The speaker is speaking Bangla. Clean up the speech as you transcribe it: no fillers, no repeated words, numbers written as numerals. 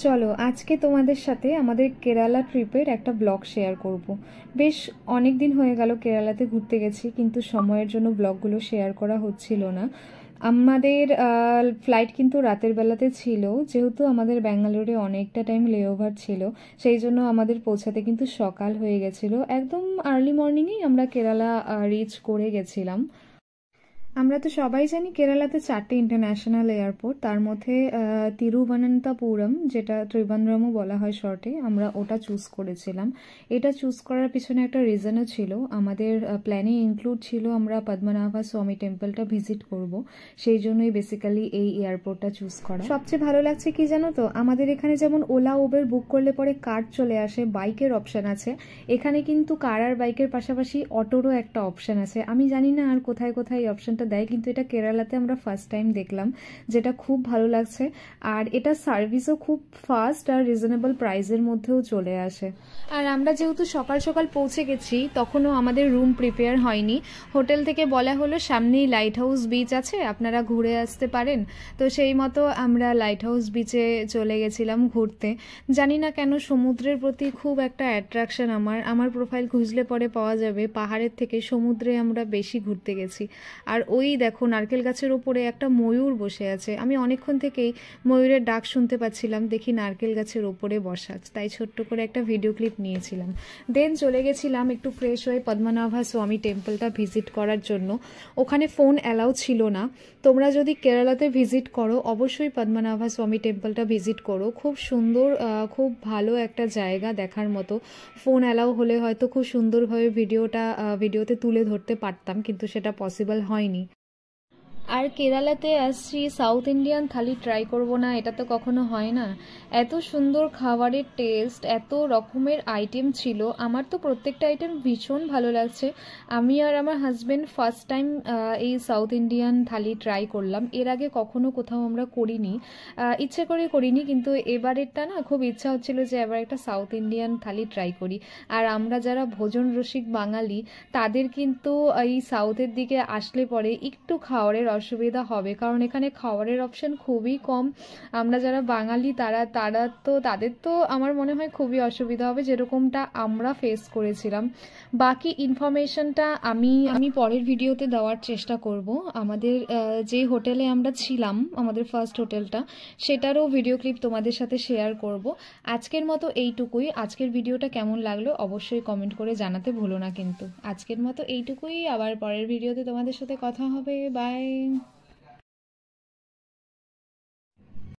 চলো আজকে তোমাদের সাথে আমাদের কেরালা ট্রিপের একটা ব্লগ শেয়ার করব। বেশ অনেক দিন হয়ে গেল কেরালাতে ঘুরতে গেছি, কিন্তু সময়ের জন্য ব্লগগুলো শেয়ার করা হচ্ছিল না। আমাদের ফ্লাইট কিন্তু রাতের বেলাতে ছিল, যেহেতু আমাদের ব্যাঙ্গালোরে অনেকটা টাইম লেওভার ছিল, সেই জন্য আমাদের পৌঁছাতে কিন্তু সকাল হয়ে গেছিলো। একদম আর্লি মর্নিংয়েই আমরা কেরালা রিচ করে গেছিলাম। আমরা তো সবাই জানি কেরালাতে 4টে ইন্টারন্যাশনাল এয়ারপোর্ট, তার মধ্যে তিরুবনন্তপুরম, যেটা ত্রিবান্দ্রমও বলা হয় শর্টে, আমরা ওটা চুজ করেছিলাম। এটা চুজ করার পিছনে একটা রিজনও ছিল। আমাদের প্ল্যানে ইনক্লুড ছিল আমরা পদ্মনাভা স্বামী টেম্পলটা ভিজিট করব, সেই জন্যই বেসিক্যালি এই এয়ারপোর্টটা চুজ করা। সবচেয়ে ভালো লাগছে কি জানো তো, আমাদের এখানে যেমন ওলা উবের বুক করলে পরে কার চলে আসে, বাইকের অপশান আছে, এখানে কিন্তু কার আর বাইকের পাশাপাশি অটোরও একটা অপশান আছে। আমি জানি না আর কোথায় কোথায় এই অপশানটা দেয়, কিন্তু এটা কেরালাতে আমরা ফার্স্ট টাইম দেখলাম, যেটা খুব ভালো লাগছে। আর এটা সার্ভিসও খুব ফাস্ট আর রিজনেবল প্রাইসের মধ্যেও চলে আসে। আর আমরা যেহেতু সকাল সকাল পৌঁছে গেছি, তখনও আমাদের রুম প্রিপেয়ার হয়নি। হোটেল থেকে বলা হলো সামনেই লাইট হাউস বিচ আছে, আপনারা ঘুরে আসতে পারেন। তো সেই মতো আমরা লাইট হাউস বিচে চলে গেছিলাম ঘুরতে। জানি না কেন সমুদ্রের প্রতি খুব একটা অ্যাট্রাকশন আমার প্রোফাইল খুঁজলে পরে পাওয়া যাবে, পাহাড়ের থেকে সমুদ্রে আমরা বেশি ঘুরতে গেছি। আর ওই দেখো নারকেল গাছের ওপরে একটা ময়ূর বসে আছে, আমি অনেকক্ষণ থেকেই ময়ূরের ডাক শুনতে পাচ্ছিলাম, দেখি নারকেল গাছের ওপরে বসা, তাই ছোট্ট করে একটা ভিডিও ক্লিপ নিয়েছিলাম। দেন চলে গেছিলাম একটু ফ্রেশ হয়ে পদ্মনাভা স্বামী টেম্পলটা ভিজিট করার জন্য। ওখানে ফোন অ্যালাউ ছিল না। তোমরা যদি কেরালাতে ভিজিট করো অবশ্যই পদ্মনাভা স্বামী টেম্পলটা ভিজিট করো, খুব সুন্দর, খুব ভালো একটা জায়গা দেখার মতো। ফোন অ্যালাউ হলে হয়তো খুব সুন্দরভাবে ভিডিওতে তুলে ধরতে পারতাম, কিন্তু সেটা পসিবল হয়নি। আর কেরালাতে আসছি, সাউথ ইন্ডিয়ান থালি ট্রাই করব না এটা তো কখনো হয় না। এত সুন্দর খাবারের টেস্ট, এত রকমের আইটেম ছিল, আমার তো প্রত্যেকটা আইটেম ভীষণ ভালো লাগছে। আমি আর আমার হাজব্যান্ড ফার্স্ট টাইম এই সাউথ ইন্ডিয়ান থালি ট্রাই করলাম, এর আগে কখনো কোথাও আমরা করিনি, ইচ্ছে করে করিনি, কিন্তু এবারেরটা না খুব ইচ্ছা হচ্ছিল যে এবার একটা সাউথ ইন্ডিয়ান থালি ট্রাই করি। আর আমরা যারা ভোজন রসিক বাঙালি, তাদের কিন্তু এই সাউথের দিকে আসলে পরে একটু খাওয়ারের অসুবিধা হবে, কারণ এখানে খাওয়ারের অপশন খুবই কম। আমরা যারা বাঙালি তাদের তো আমার মনে হয় খুবই অসুবিধা হবে, যেরকমটা আমরা ফেস করেছিলাম। বাকি ইনফরমেশনটা আমি পরের ভিডিওতে দেওয়ার চেষ্টা করব। আমাদের যে হোটেলে আমরা ছিলাম, আমাদের ফার্স্ট হোটেলটা, সেটারও ভিডিও ক্লিপ তোমাদের সাথে শেয়ার করব। আজকের মতো এইটুকুই। আজকের ভিডিওটা কেমন লাগলো অবশ্যই কমেন্ট করে জানাতে ভুলো না। কিন্তু আজকের মতো এইটুকুই, আবার পরের ভিডিওতে তোমাদের সাথে কথা হবে। বাই।